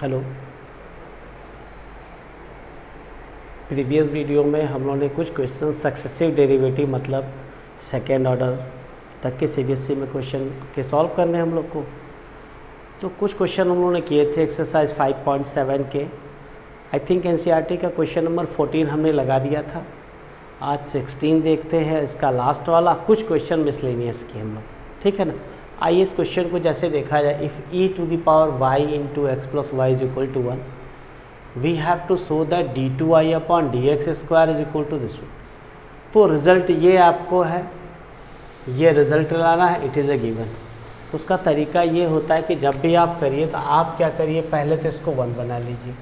Hello. Previous video में हम लोगों ने कुछ क्वेश्चन सक्सेसिव डेरिवेटिव मतलब सेकेंड ऑर्डर तक के सीबीएसई में क्वेश्चन के सॉल्व करने हम लोग को। तो कुछ क्वेश्चन हम लोगों ने किए थे एक्सरसाइज 5.7 के। आई थिंक एनसीईआरटी का क्वेश्चन नंबर 14 हमने लगा दिया था। आज 16 देखते हैं, इसका लास्ट वाला। कुछ क्वेश्चन मिसलेनियस किए हम लोग, ठीक है ना। आइए इस क्वेश्चन को जैसे देखा जाए, if e to the power y into x plus y is equal to 1, we have to show that d2y upon d x square is equal to this one. तो रिजल्ट ये आपको है, ये रिजल्ट लाना है, इट इज़ अ गिवन। उसका तरीका ये होता है कि जब भी आप करिए तो आप क्या करिए, पहले तो इसको 1 बना लीजिए।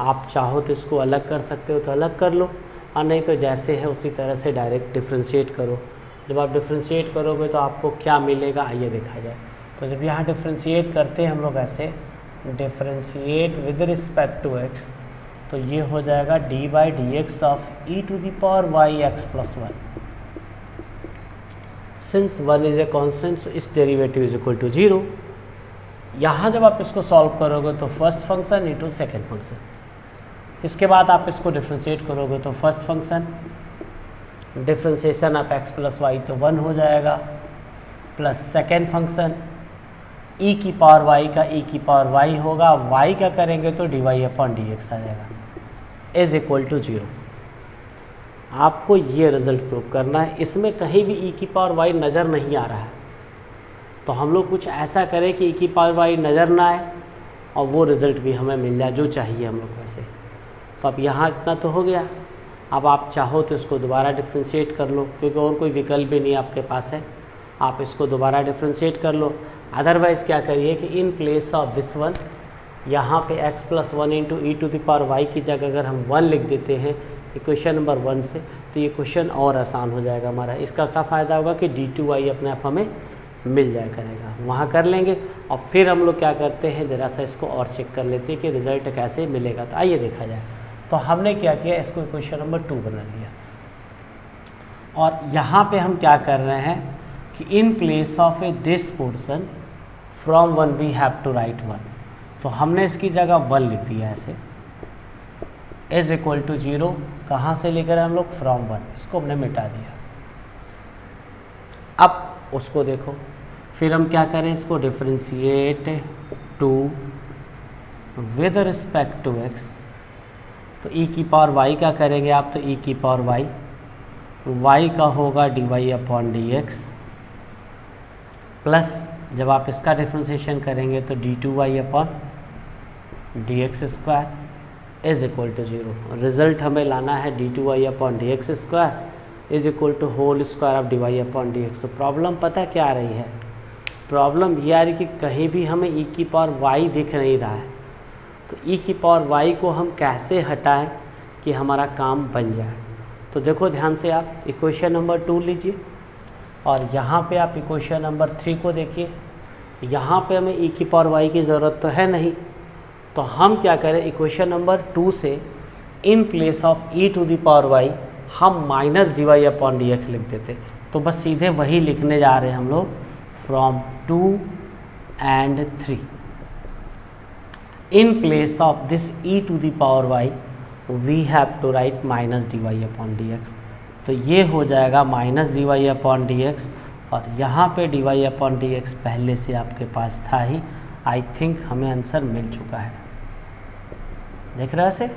आप चाहो तो इसको अलग कर सकते हो तो अलग कर लो, और नहीं तो जैसे है उसी तरह से डायरेक्ट डिफ्रेंशिएट करो। जब आप डिफ्रेंशिएट करोगे तो आपको क्या मिलेगा, आइए देखा जाए। तो जब यहाँ डिफ्रेंशिएट करते हैं हम लोग ऐसे, differentiate with respect to x, तो ये हो जाएगा d by d x of e to the power y x plus 1। Since 1 is a constant, so इस डेरिवेटिव इज इक्वल टू 0। यहाँ जब आप इसको सॉल्व करोगे तो first function into second function, इसके बाद आप इसको डिफ्रेंशिएट करोगे तो first function differentiation of x plus y तो 1 हो जाएगा, प्लस सेकेंड फंक्शन ई की पावर वाई का ई की पावर वाई होगा, वाई का करेंगे तो d y upon d x आ जाएगा, इज इक्वल टू 0। आपको ये रिजल्ट प्रूव करना है। इसमें कहीं भी ई की पावर वाई नज़र नहीं आ रहा है, तो हम लोग कुछ ऐसा करें कि ई की पावर वाई नज़र ना आए और वो रिज़ल्ट भी हमें मिल जाए जो चाहिए हम लोग वैसे। तो अब यहाँ इतना तो हो गया। अब आप चाहो तो इसको दोबारा डिफ्रेंशिएट कर लो, क्योंकि और कोई विकल्प भी नहीं आपके पास है। आप इसको दोबारा डिफ्रेंशिएट कर लो। अदरवाइज़ क्या करिए कि in place of this one, यहाँ पे x plus 1 into e to the power y की जगह अगर हम 1 लिख देते हैं इक्वेशन नंबर 1 से, तो ये क्वेश्चन और आसान हो जाएगा हमारा। इसका क्या फ़ायदा होगा कि d2y अपने आप हमें मिल जाया करेगा, वहाँ कर लेंगे। और फिर हम लोग क्या करते हैं, ज़रा सा इसको और चेक कर लेते हैं कि रिज़ल्ट कैसे मिलेगा। तो आइए देखा जाए। तो हमने क्या किया, इसको इक्वेशन नंबर 2 बना लिया, और यहाँ पे हम क्या कर रहे हैं कि in place of a this portion from 1 we have to write 1। तो हमने इसकी जगह 1 लिख दिया ऐसे, इज इक्वल टू 0। कहाँ से लेकर हम लोग, फ्रॉम 1, इसको हमने मिटा दिया। अब उसको देखो, फिर हम क्या करें, इसको differentiate to with respect to x. तो ई की पावर वाई का करेंगे आप, तो ई की पावर वाई, वाई का होगा d y upon d x, plus जब आप इसका डिफ्रेंशिएशन करेंगे तो d two y upon d x square is equal to 0। Result हमें लाना है d two y upon d x square is equal to whole square of d y upon d x. तो problem पता क्या आ रही है, प्रॉब्लम ये आ रही कि कहीं भी हमें ई की पावर वाई दिख नहीं रहा है। तो ई की पावर वाई को हम कैसे हटाएं कि हमारा काम बन जाए। तो देखो ध्यान से, आप इक्वेशन नंबर 2 लीजिए, और यहाँ पे आप इक्वेशन नंबर 3 को देखिए। यहाँ पे हमें ई की पावर वाई की ज़रूरत तो है नहीं, तो हम क्या करें, इक्वेशन नंबर 2 से in place of e to the power y हम minus d y upon d x लिख देते। तो बस सीधे वही लिखने जा रहे हैं हम लोग, from 2 and 3 in place of this e to the power y we have to write minus dy upon dx। तो ये हो जाएगा minus d y upon d x, और यहाँ पे d y upon d x पहले से आपके पास था ही। आई थिंक हमें आंसर मिल चुका है, देख रहे हैं ऐसे।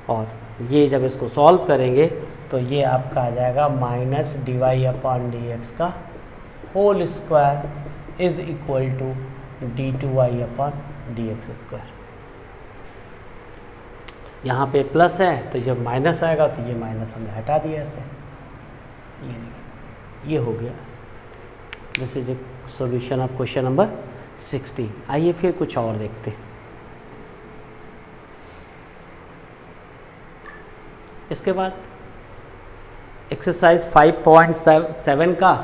और ये जब इसको सॉल्व करेंगे तो ये आपका आ जाएगा minus d y upon d x का whole square is equal to d two y upon d x square. यहाँ पे प्लस है तो जब माइनस आएगा तो ये माइनस हमने हटा दिया ऐसे, ये देखिए, ये हो गया। This is A solution of question number 16। आइए फिर कुछ और देखते हैं। इसके बाद एक्सरसाइज 5.7 का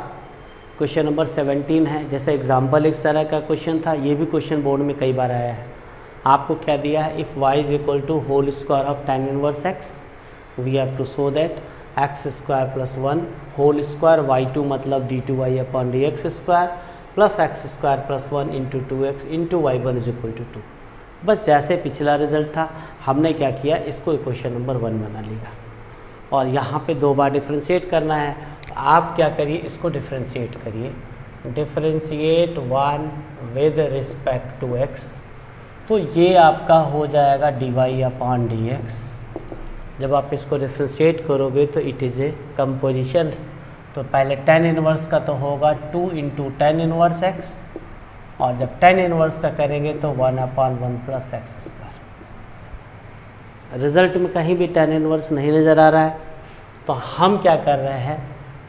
क्वेश्चन नंबर 17 है। जैसे एग्जाम्पल इस तरह का क्वेश्चन था, ये भी क्वेश्चन बोर्ड में कई बार आया है। आपको क्या दिया है, if y is equal to whole square of tan inverse x, we have to show that x square plus 1 whole square y2 मतलब d two y upon d x square plus x square plus 1 into 2x into y 1 is equal to 2। बस जैसे पिछला result था हमने क्या किया, इसको equation number 1 बना लिया और यहाँ पे 2 बार डिफ्रेंशिएट करना है। तो आप क्या करिए, इसको डिफ्रेंशिएट करिए, differentiate 1 with respect to x, तो ये आपका हो जाएगा dy/dx। जब आप इसको डिफ्रेंशिएट करोगे तो इट इज़ ए कंपोजिशन, तो पहले tan इनवर्स का तो होगा 2 × tan इनवर्स x, और जब tan इनवर्स का करेंगे तो 1/1 + x²। रिजल्ट में कहीं भी tan इनवर्स नहीं नज़र आ रहा है, तो हम क्या कर रहे हैं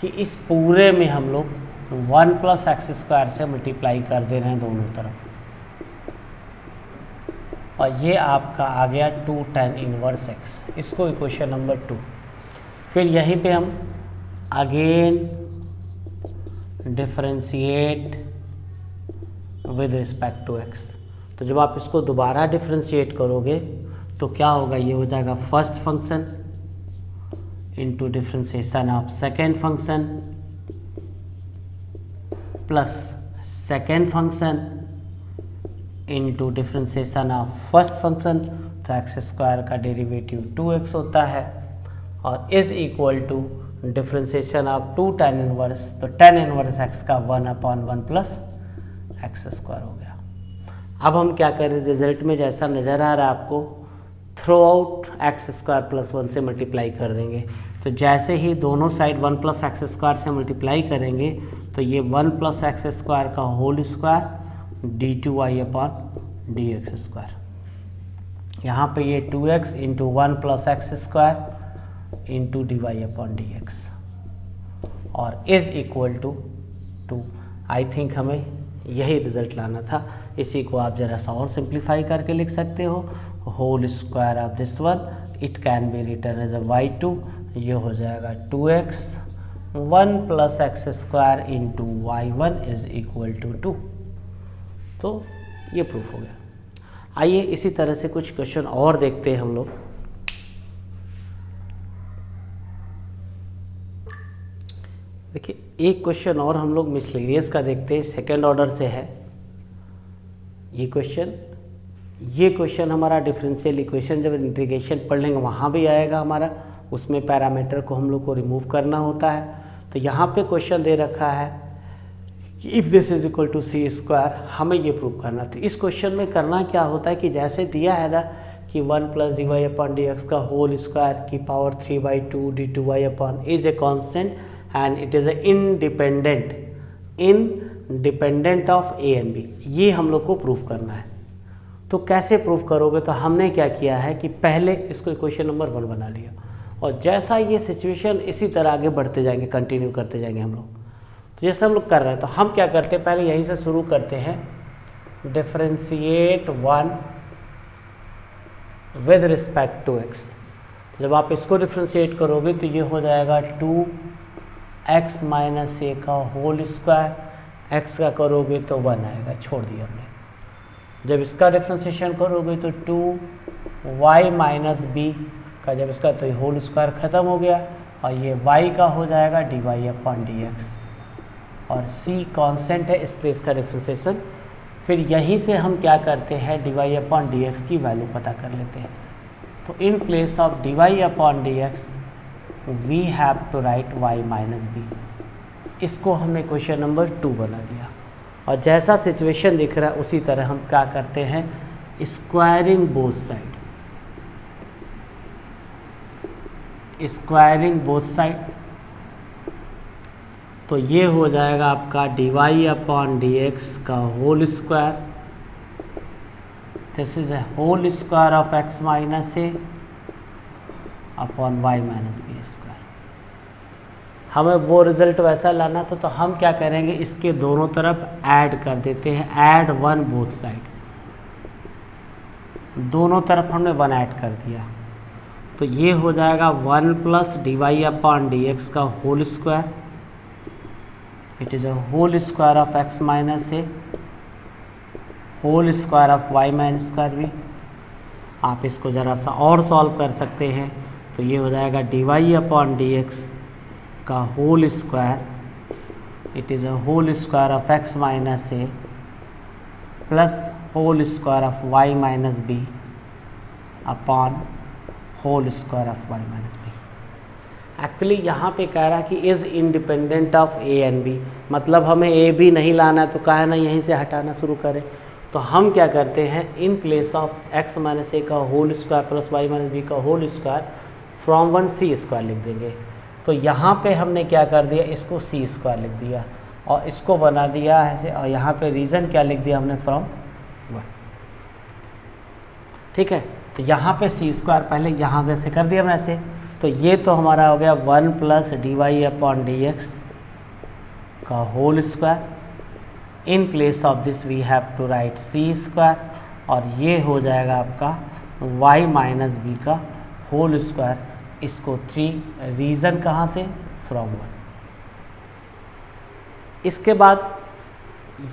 कि इस पूरे में हम लोग 1 + x² से मल्टीप्लाई कर दे रहे हैं दोनों तरफ, और ये आपका आ गया 2 tan इनवर्स x, इसको इक्वेशन नंबर 2। फिर यहीं पे हम again differentiate with respect to x, तो जब आप इसको दोबारा डिफरेंशिएट करोगे तो क्या होगा, ये हो जाएगा first function into differentiation of second function plus second function into differentiation of first function, तो x² का डेरिवेटिव 2x होता है, और is equal to differentiation of 2 tan inverse, तो tan इनवर्स x का 1/1 + x² हो गया। अब हम क्या करें, रिजल्ट में जैसा नज़र आ रहा है आपको, थ्रू आउट x² + 1 से मल्टीप्लाई कर देंगे, तो जैसे ही दोनों साइड 1 + x² से मल्टीप्लाई करेंगे तो ये 1 + x² का होल स्क्वायर d2y/dx², यहाँ पे ये 2x × 1 + x² × dy/dx, और is equal to 2। I think हमें यही रिजल्ट लाना था। इसी को आप ज़रा सा और सिंप्लीफाई करके लिख सकते हो, whole square of this one, it can be return as a y2, ये हो जाएगा 2x 1 + x² × y1 is equal to 2। तो ये प्रूफ हो गया। आइए इसी तरह से कुछ क्वेश्चन और देखते हैं हम लोग। देखिए एक क्वेश्चन और हम लोग मिसलेनियस का देखते हैं, सेकेंड ऑर्डर से है ये क्वेश्चन हमारा डिफरेंशियल इक्वेशन जब इंटीग्रेशन पढ़ लेंगे वहाँ भी आएगा हमारा, उसमें पैरामीटर को हम लोग को रिमूव करना होता है। तो यहाँ पे क्वेश्चन दे रखा है कि if this is equal to c², हमें ये प्रूव करना। तो इस क्वेश्चन में करना क्या होता है कि जैसे दिया है ना कि 1 + dy/dx का होल स्क्वायर की power 3/2 d2y/ is a constant and it is a independent of a and b, ये हम लोग को प्रूव करना है। तो कैसे प्रूव करोगे, तो हमने क्या किया है कि पहले इसको इक्वेशन नंबर 1 बना लिया, और जैसा ये सिचुएशन इसी तरह आगे बढ़ते जाएंगे, कंटिन्यू करते जाएंगे हम लोग। तो जैसे हम लोग कर रहे हैं तो हम क्या करते हैं, पहले यहीं से शुरू करते हैं, differentiate 1 with respect to x। जब आप इसको डिफरेंशिएट करोगे तो ये हो जाएगा 2x - a का होल स्क्वायर, x का करोगे तो 1 आएगा, छोड़ दिया हमने। जब इसका डिफरेंशिएशन करोगे तो 2y - b का, जब इसका तो होल स्क्वायर ख़त्म हो गया, और ये y का हो जाएगा dy/dx, और c कांस्टेंट है इसलिए इसका डिफरेंशिएशन। फिर यहीं से हम क्या करते हैं, dy/dx की वैल्यू पता कर लेते हैं। तो in place of dy/dx we have to write y - b, इसको हमने क्वेश्चन नंबर 2 बना दिया। और जैसा सिचुएशन दिख रहा है उसी तरह हम क्या करते हैं, स्क्वायरिंग बोथ साइड, तो ये हो जाएगा आपका dy/dx का whole square, this is a whole square of x - a upon y - b²। हमें वो रिजल्ट वैसा लाना था, तो हम क्या करेंगे, इसके दोनों तरफ ऐड कर देते हैं, ऐड 1 बोथ साइड, दोनों तरफ हमने 1 ऐड कर दिया, तो ये हो जाएगा 1 + dy/dx का whole square, it is a whole square of x - a whole square of y - b। आप इसको ज़रा सा और सॉल्व कर सकते हैं, तो ये हो जाएगा dy/dx का whole square, it is a whole square of x - a plus whole square of y minus b upon whole square of y minus b. Actually यहाँ पे कह रहा है कि is independent of a and b, मतलब हमें A B नहीं लाना है, तो कहा है ना यहीं से हटाना शुरू करें। तो हम क्या करते हैं, in place of x minus a का whole square plus y minus b का whole square from 1 c square लिख देंगे। तो यहाँ पे हमने क्या कर दिया, इसको सी स्क्वायर लिख दिया और इसको बना दिया ऐसे, और यहाँ पे रीज़न क्या लिख दिया हमने, फ्रॉम 1। ठीक है, तो यहाँ पे सी स्क्वायर पहले यहाँ जैसे कर दिया हमने ऐसे, तो ये तो हमारा हो गया 1 plus d y upon d x का whole square. In place of this we have to write c square, और ये हो जाएगा आपका y माइनस बी का होल स्क्वायर, इसको 3, रीज़न कहाँ से, फ्रॉम 1। इसके बाद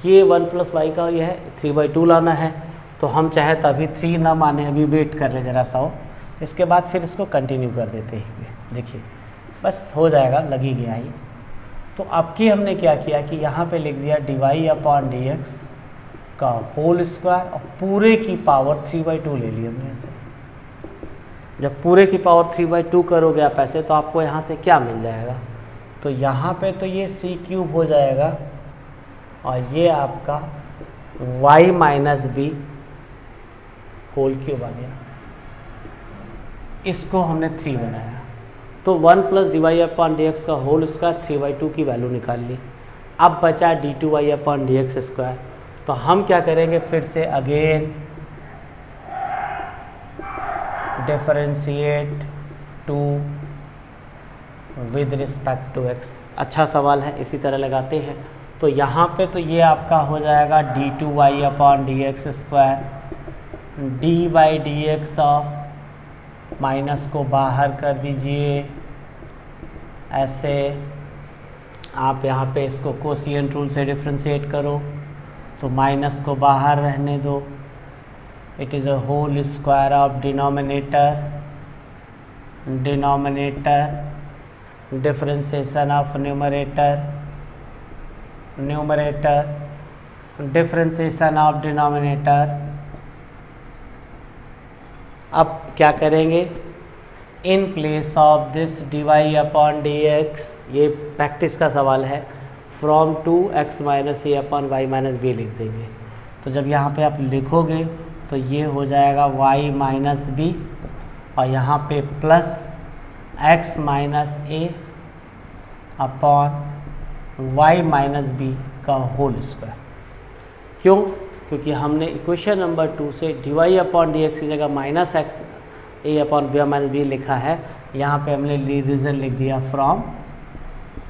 ये 1 प्लस वाई का ये है 3/2 लाना है, तो हम चाहे तो अभी 3 ना माने, अभी वेट कर ले जरा सा हो, इसके बाद फिर इसको कंटिन्यू कर देते हैं। देखिए बस हो जाएगा, लग ही गया ही। तो अब की हमने क्या किया कि यहाँ पे लिख दिया d y upon d x का होल स्क्वायर, और पूरे की पावर 3/2 ले ली हमने ऐसे। जब पूरे की पावर 3/2 करोगे आप ऐसे, तो आपको यहाँ से क्या मिल जाएगा, तो यहाँ पे तो ये सी क्यूब हो जाएगा, और ये आपका y minus b whole cube आ गया। इसको हमने 3 बनाया, तो 1 plus d y upon d x का होल स्क्वायर 3/2 की वैल्यू निकाल ली। अब बचा d2y upon d x square, तो हम क्या करेंगे, फिर से again differentiate 2 with respect to x। अच्छा सवाल है, इसी तरह लगाते हैं। तो यहाँ पे तो ये आपका हो जाएगा d2y upon d x square, D by d x of, minus को बाहर कर दीजिए ऐसे, आप यहाँ पे इसको कोशिएंट रूल से डिफ्रेंशिएट करो, तो माइनस को बाहर रहने दो, it is a whole square of denominator differentiation of numerator differentiation of denominator. अब क्या करेंगे, in place of this d y upon d x, ये प्रैक्टिस का सवाल है, from 2x minus a upon y minus b लिख देंगे। तो जब यहाँ पे आप लिखोगे तो ये हो जाएगा y माइनस बी, और यहाँ पे plus x minus a upon y minus b का होल स्क्वायर। क्यों, क्योंकि हमने इक्वेशन नंबर 2 से d y upon d x की जगह minus x a upon b minus b लिखा है, यहाँ पे हमने रीज़न लिख दिया फ्रॉम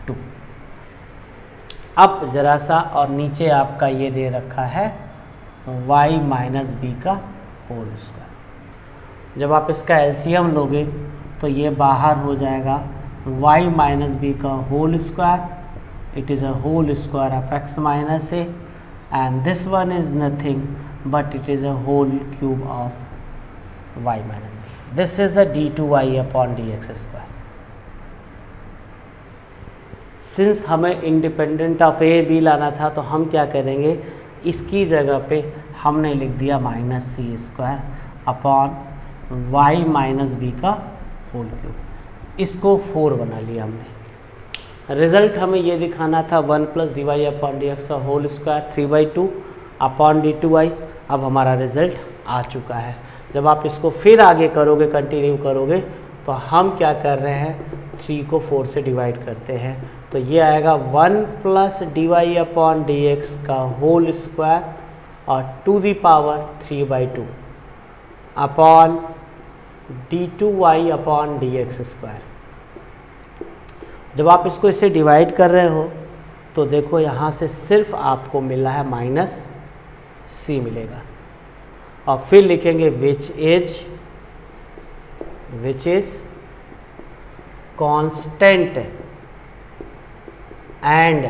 2। अब जरा सा और नीचे आपका ये दे रखा है y माइनस बी का होल स्क्वायर। जब आप इसका एलसीएम लोगे तो ये बाहर हो जाएगा y माइनस बी का whole square, it is a whole square of x minus a, and this one is nothing but it is a whole cube of y minus b. This is the d2y upon dx square. Since हमें independent of A B लाना था, तो हम क्या करेंगे, इसकी जगह पे हमने लिख दिया minus c square upon y minus b का होल क्यूब। इसको 4 बना लिया हमने। रिज़ल्ट हमें ये दिखाना था 1 plus d y upon d x का होल स्क्वायर 3/2 अपॉन d2y। अब हमारा रिज़ल्ट आ चुका है। जब आप इसको फिर आगे करोगे, कंटिन्यू करोगे, तो हम क्या कर रहे हैं, 3 को 4 से डिवाइड करते हैं, तो ये आएगा 1 plus d y upon d x का होल स्क्वायर और to the power 3/2 upon d2y upon d x square. जब आप इसको इससे डिवाइड कर रहे हो तो देखो यहाँ से सिर्फ आपको मिला है माइनस सी मिलेगा, और फिर लिखेंगे which is constant and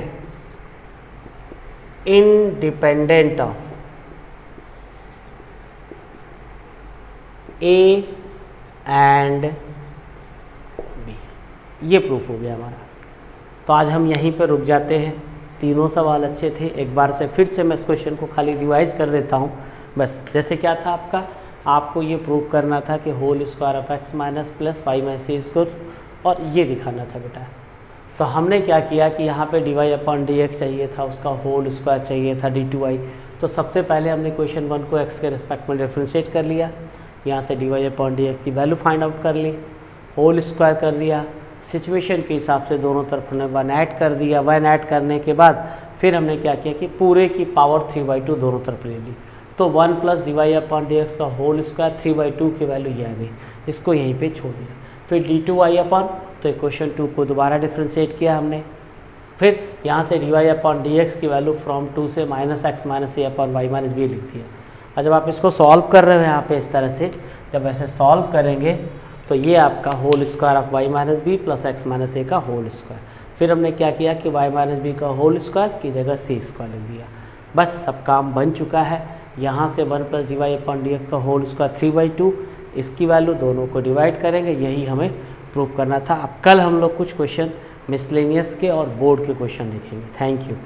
independent of a and b. ये प्रूफ हो गया हमारा। तो आज हम यहीं पर रुक जाते हैं। तीनों सवाल अच्छे थे। एक बार से फिर से मैं इस क्वेश्चन को खाली रिवाइज कर देता हूँ बस जैसे क्या था आपका, आपको ये प्रूव करना था कि whole square of x minus plus y minus c square, और ये दिखाना था बेटा। तो हमने क्या किया कि यहाँ पे d y upon d x चाहिए था, उसका होल स्क्वायर चाहिए था डी टू वाई। तो सबसे पहले हमने क्वेश्चन 1 को एक्स के रिस्पेक्ट में डिफ्रेंशिएट कर लिया, यहाँ से d y upon d x की वैल्यू फाइंड आउट कर ली, होल स्क्वायर कर दिया, सिचुएशन के हिसाब से दोनों तरफ हमने 1 ऐड कर दिया। 1 ऐड करने के बाद फिर हमने क्या किया कि पूरे की पावर 3/2 दोनों तरफ ले ली। तो 1 plus d y upon d x का होल स्क्वायर 3/2 की वैल्यू ये आ गई, इसको यहीं पे छोड़ दिया। फिर डी टू वाई अपॉन, तो इक्वेशन 2 को दोबारा डिफ्रेंशिएट किया हमने। फिर यहाँ से d y upon d x की वैल्यू फ्रॉम 2 से minus x minus a upon y minus b लिख दिया। और जब आप इसको सॉल्व कर रहे हो यहाँ पे इस तरह से, जब ऐसे सॉल्व करेंगे तो ये आपका whole square of y minus b plus x minus a का होल स्क्वायर। फिर हमने क्या किया कि वाई माइनस बी का होल स्क्वायर की जगह सी स्क्वायर लिख दिया। बस सब काम बन चुका है। यहाँ से 1 plus d y upon d x का होल स्क्वायर 3/2, इसकी वैल्यू दोनों को डिवाइड करेंगे, यही हमें प्रूव करना था। अब कल हम लोग कुछ क्वेश्चन मिसलेनियस के और बोर्ड के क्वेश्चन लिखेंगे। Thank you.